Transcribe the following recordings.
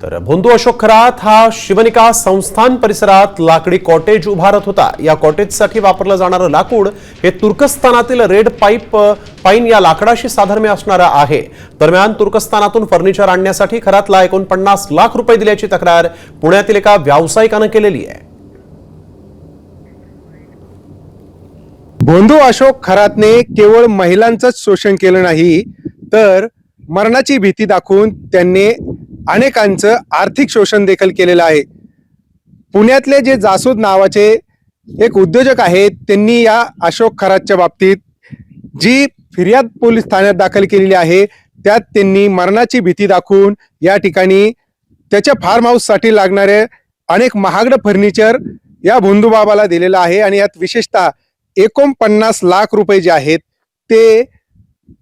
तर भोंदू अशोक खरात हा शिवनिका संस्थान परिसरात लाकडी कॉटेज उभारत होता। या कॉटेजसाठी वापरलं जाणारं लाकूड हे तुर्कस्तानातील रेड पाईन या लाकडाशी साधर्म्य असणारं आहे। दरम्यान तुर्कस्तानातून फर्निचर आणण्यासाठी खरातला 49 लाख रुपये दिल्याची तक्रार पुण्यातील एका व्यावसायिकानं केलेली आहे। भोंदू अशोक खरातने केवळ महिलांचंच शोषण केलं नाही, तर मरणाची भीती दाखवून त्यांनी अनेकांचं आर्थिक शोषण देखील केलेलं आहे। पुण्यातले जे जासूद नावाचे एक उद्योजक आहेत, त्यांनी या अशोक खरातच्या बाबतीत जी फिर्याद पोलीस ठाण्यात दाखल केलेली आहे, त्यात त्यांनी मरणाची भीती दाखवून या ठिकाणी त्याच्या फार्म हाऊससाठी लागणारे अनेक महागडं फर्निचर या भोंदू बाबाला दिलेलं आहे। आणि यात विशेषतः 49 लाख रुपये जे आहेत ते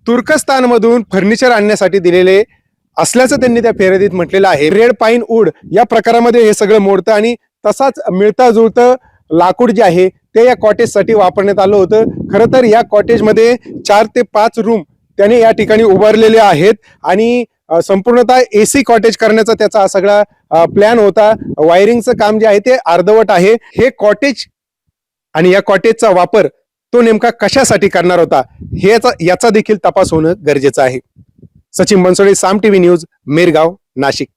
तुर्कस्तानमधून फर्निचर आणण्यासाठी दिलेले असल्याचं त्यांनी त्या फिर्यादीत म्हटलेलं आहे। रेड पाईन वूड या प्रकारामध्ये हे सगळं मोडतं आणि तसाच मिळता जुळतं लाकूड जे आहे ते या कॉटेजसाठी वापरण्यात आलं होतं। खरं तर या कॉटेजमध्ये 4 ते 5 रूम त्याने या ठिकाणी उभारलेले आहेत आणि संपूर्णतः एसी कॉटेज करण्याचा त्याचा सगळा प्लॅन होता। वायरिंगचं काम जे आहे ते अर्धवट आहे। हे कॉटेज आणि या कॉटेजचा वापर तो नेमका कशासाठी करणार होता याचा देखील तपास होणं गरजेचं आहे। सचिन बनसोडे, साम टीव्ही न्यूज, मेरगाव, नाशिक।